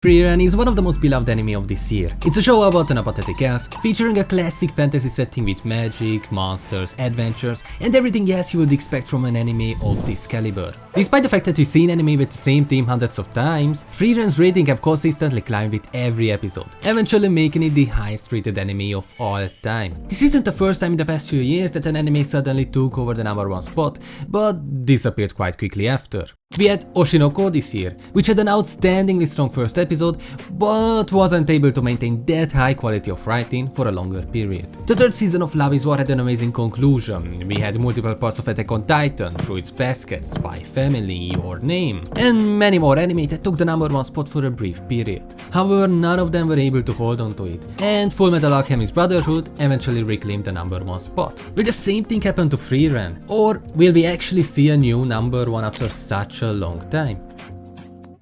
Frieren is one of the most beloved anime of this year. It's a show about an apathetic elf, featuring a classic fantasy setting with magic, monsters, adventures, and everything else you would expect from an anime of this caliber. Despite the fact that we've seen anime with the same theme hundreds of times, Frieren's rating have consistently climbed with every episode, eventually making it the highest rated anime of all time. This isn't the first time in the past few years that an anime suddenly took over the #1 spot, but disappeared quite quickly after. We had Oshinoko this year, which had an outstandingly strong first episode, but wasn't able to maintain that high quality of writing for a longer period. The third season of Love is War had an amazing conclusion. We had multiple parts of Attack on Titan, Fruits Basket, Spy Family, Your Name, and many more anime that took the #1 spot for a brief period. However, none of them were able to hold on to it, and Fullmetal Alchemist Brotherhood eventually reclaimed the #1 spot. Will the same thing happen to Frieren? Or will we actually see a new #1 after such a long time?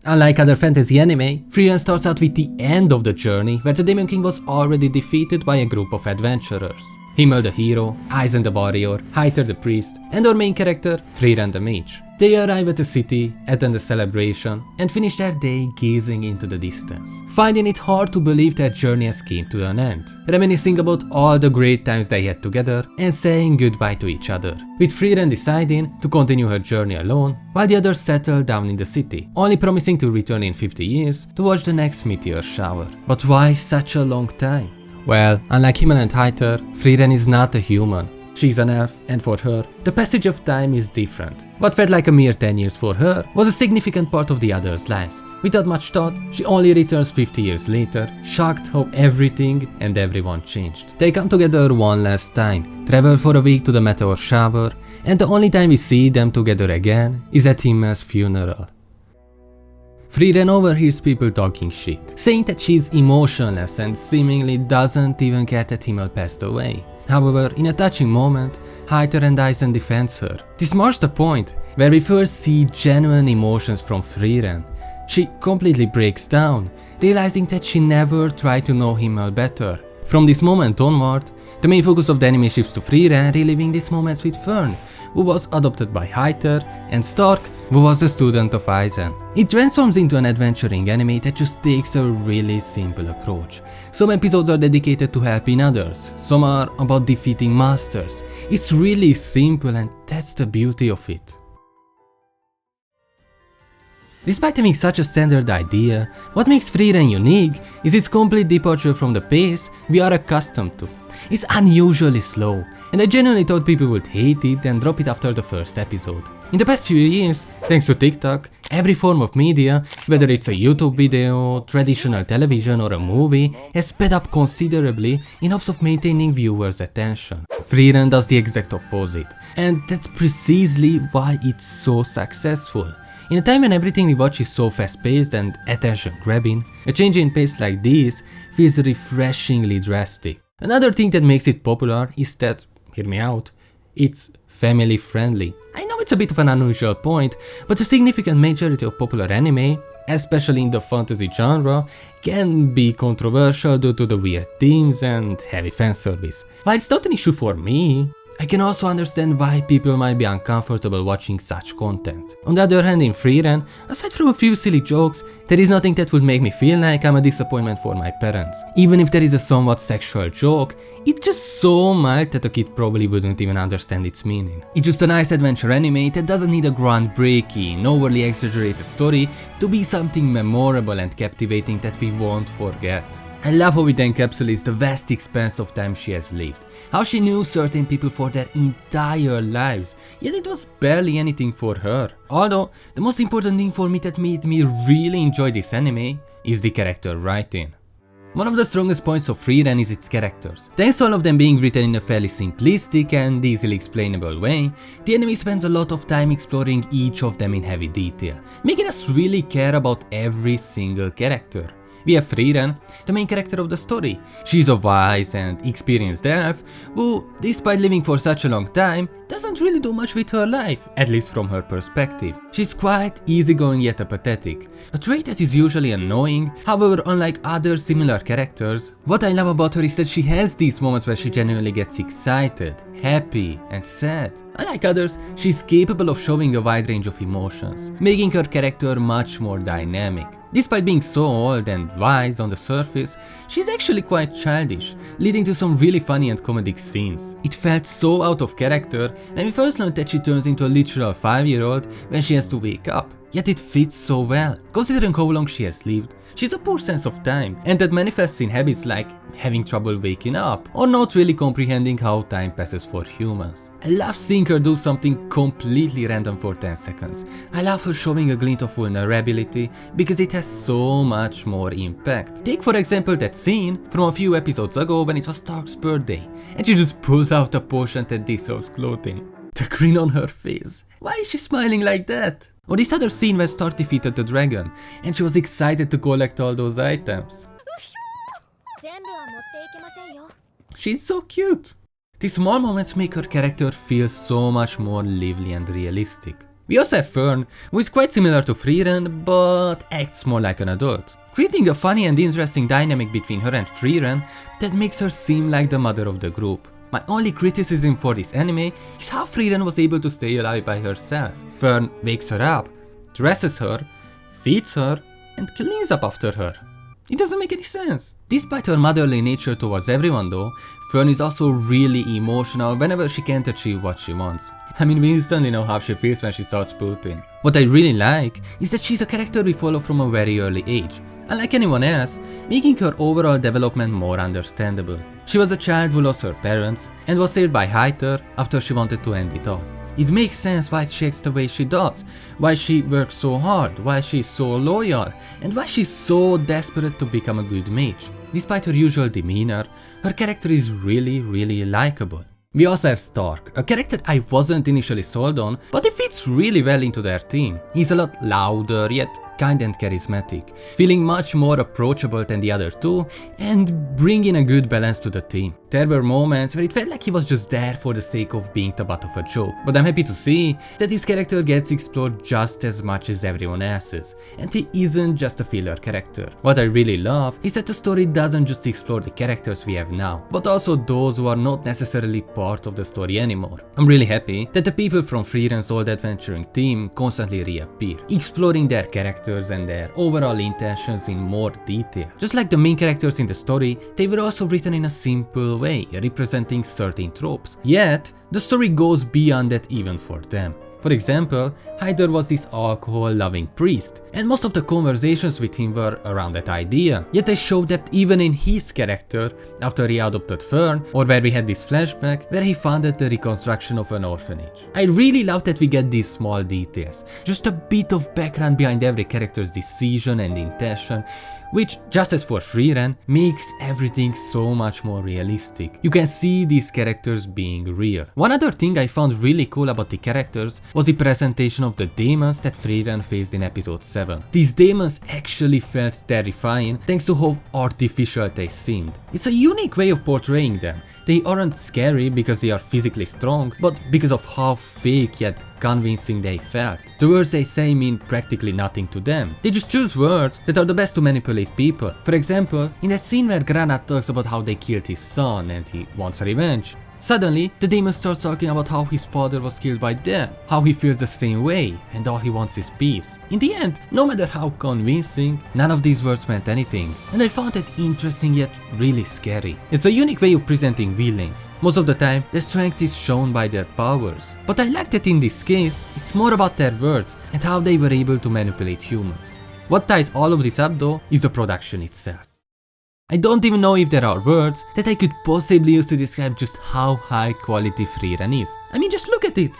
Unlike other fantasy anime, Frieren starts out with the end of the journey, where the Demon King was already defeated by a group of adventurers. Himmel the hero, Eisen the warrior, Heiter the priest, and our main character, Frieren the mage. They arrive at the city, attend the celebration, and finish their day gazing into the distance, finding it hard to believe their journey has come to an end, reminiscing about all the great times they had together and saying goodbye to each other, with Frieren deciding to continue her journey alone, while the others settle down in the city, only promising to return in 50 years to watch the next meteor shower. But why such a long time? Well, unlike Himmel and Heiter, Frieren is not a human. She's an elf, and for her, the passage of time is different. What felt like a mere 10 years for her was a significant part of the others' lives. Without much thought, she only returns 50 years later, shocked how everything and everyone changed. They come together one last time, travel for a week to the meteor shower, and the only time we see them together again is at Himmel's funeral. Frieren overhears people talking shit, saying that she's emotionless and seemingly doesn't even care that Himmel passed away. However, in a touching moment, Heiter and Eisen defends her. This marks the point where we first see genuine emotions from Frieren. She completely breaks down, realizing that she never tried to know Himmel better. From this moment onward, the main focus of the anime shifts to Frieren reliving these moments with Fern, who was adopted by Heiter, and Stark, who was a student of Eisen. It transforms into an adventuring anime that just takes a really simple approach. Some episodes are dedicated to helping others, some are about defeating masters. It's really simple, and that's the beauty of it. Despite having such a standard idea, what makes Frieren unique is its complete departure from the pace we are accustomed to. It's unusually slow, and I genuinely thought people would hate it and drop it after the first episode. In the past few years, thanks to TikTok, every form of media, whether it's a YouTube video, traditional television or a movie, has sped up considerably in hopes of maintaining viewers' attention. Frieren does the exact opposite, and that's precisely why it's so successful. In a time when everything we watch is so fast-paced and attention-grabbing, a change in pace like this feels refreshingly drastic. Another thing that makes it popular is that, hear me out, it's family-friendly. I know it's a bit of an unusual point, but a significant majority of popular anime, especially in the fantasy genre, can be controversial due to the weird themes and heavy fanservice. While it's not an issue for me, I can also understand why people might be uncomfortable watching such content. On the other hand, in Frieren, aside from a few silly jokes, there is nothing that would make me feel like I'm a disappointment for my parents. Even if there is a somewhat sexual joke, it's just so mild that a kid probably wouldn't even understand its meaning. It's just a nice adventure anime that doesn't need a groundbreaking, overly exaggerated story to be something memorable and captivating that we won't forget. I love how it encapsulates the vast expanse of time she has lived, how she knew certain people for their entire lives, yet it was barely anything for her. Although, the most important thing for me that made me really enjoy this anime is the character writing. One of the strongest points of Frieren is its characters. Thanks to all of them being written in a fairly simplistic and easily explainable way, the anime spends a lot of time exploring each of them in heavy detail, making us really care about every single character. We have Frieren, the main character of the story. She's a wise and experienced elf who, despite living for such a long time, doesn't really do much with her life, at least from her perspective. She's quite easygoing yet apathetic, a trait that is usually annoying. However, unlike other similar characters, what I love about her is that she has these moments where she genuinely gets excited, happy and sad. Unlike others, she's capable of showing a wide range of emotions, making her character much more dynamic. Despite being so old and wise on the surface, she's actually quite childish, leading to some really funny and comedic scenes. It felt so out of character when we first learned that she turns into a literal 5-year-old when she has to wake up. Yet it fits so well, considering how long she has lived. She's a poor sense of time, and that manifests in habits like having trouble waking up, or not really comprehending how time passes for humans. I love seeing her do something completely random for 10 seconds. I love her showing a glint of vulnerability, because it has so much more impact. Take for example that scene from a few episodes ago when it was Stark's birthday, and she just pulls out a potion that deserves clothing. The grin on her face. Why is she smiling like that? Or this other scene where Stark defeated the dragon, and she was excited to collect all those items. She's so cute. These small moments make her character feel so much more lively and realistic. We also have Fern, who is quite similar to Frieren, but acts more like an adult, creating a funny and interesting dynamic between her and Frieren that makes her seem like the mother of the group. My only criticism for this anime is how Frieren was able to stay alive by herself. Fern wakes her up, dresses her, feeds her, and cleans up after her. It doesn't make any sense. Despite her motherly nature towards everyone though, Fern is also really emotional whenever she can't achieve what she wants. I mean, we instantly know how she feels when she starts pooting. What I really like is that she's a character we follow from a very early age, unlike anyone else, making her overall development more understandable. She was a child who lost her parents and was saved by Heiter after she wanted to end it all. It makes sense why she acts the way she does, why she works so hard, why she's so loyal, and why she's so desperate to become a good mage. Despite her usual demeanor, her character is really likable. We also have Stark, a character I wasn't initially sold on, but he fits really well into their team. He's a lot louder, yet kind and charismatic, feeling much more approachable than the other two, and bringing a good balance to the team. There were moments where it felt like he was just there for the sake of being the butt of a joke, but I'm happy to see that his character gets explored just as much as everyone else's, and he isn't just a filler character. What I really love is that the story doesn't just explore the characters we have now, but also those who are not necessarily part of the story anymore. I'm really happy that the people from Frieren's old adventuring team constantly reappear, exploring their characters and their overall intentions in more detail. Just like the main characters in the story, they were also written in a simple way, representing certain tropes. Yet, the story goes beyond that even for them. For example, Heiter was this alcohol-loving priest, and most of the conversations with him were around that idea. Yet they show depth even in his character after he adopted Fern, or where we had this flashback where he funded the reconstruction of an orphanage. I really love that we get these small details, just a bit of background behind every character's decision and intention, which, just as for Frieren, makes everything so much more realistic. You can see these characters being real. One other thing I found really cool about the characters was the presentation of the demons that Frieren faced in episode 7. These demons actually felt terrifying thanks to how artificial they seemed. It's a unique way of portraying them. They aren't scary because they are physically strong, but because of how fake yet convincing they felt. The words they say mean practically nothing to them. They just choose words that are the best to manipulate people. For example, in that scene where Granat talks about how they killed his son and he wants revenge, suddenly, the demon starts talking about how his father was killed by them, how he feels the same way, and all he wants is peace. In the end, no matter how convincing, none of these words meant anything, and I found that interesting yet really scary. It's a unique way of presenting villains. Most of the time, their strength is shown by their powers, but I like that in this case, it's more about their words and how they were able to manipulate humans. What ties all of this up though is the production itself. I don't even know if there are words that I could possibly use to describe just how high quality Frieren is. I mean, just look at it!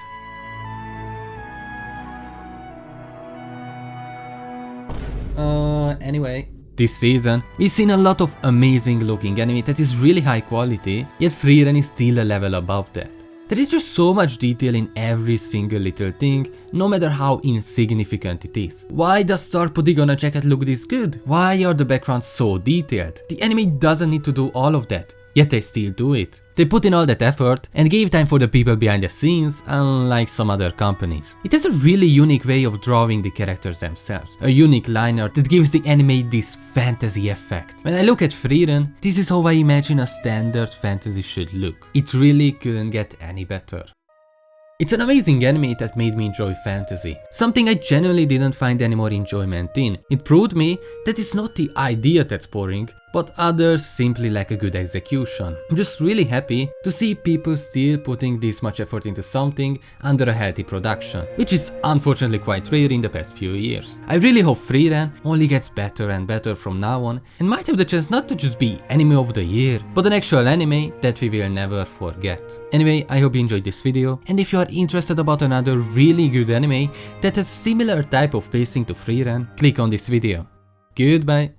Anyway. This season, we've seen a lot of amazing looking anime that is really high quality, yet Frieren is still a level above that. There is just so much detail in every single little thing, no matter how insignificant it is. Why does Stark putting on a jacket look this good? Why are the backgrounds so detailed? The anime doesn't need to do all of that, yet they still do it. They put in all that effort and gave time for the people behind the scenes, unlike some other companies. It has a really unique way of drawing the characters themselves, a unique line art that gives the anime this fantasy effect. When I look at Frieren, this is how I imagine a standard fantasy should look. It really couldn't get any better. It's an amazing anime that made me enjoy fantasy, something I genuinely didn't find any more enjoyment in. It proved me that it's not the idea that's boring, but others simply lack a good execution. I'm just really happy to see people still putting this much effort into something under a healthy production, which is unfortunately quite rare in the past few years. I really hope Frieren only gets better and better from now on and might have the chance not to just be anime of the year, but an actual anime that we will never forget. Anyway, I hope you enjoyed this video, and if you are interested about another really good anime that has similar type of pacing to Frieren, click on this video. Goodbye.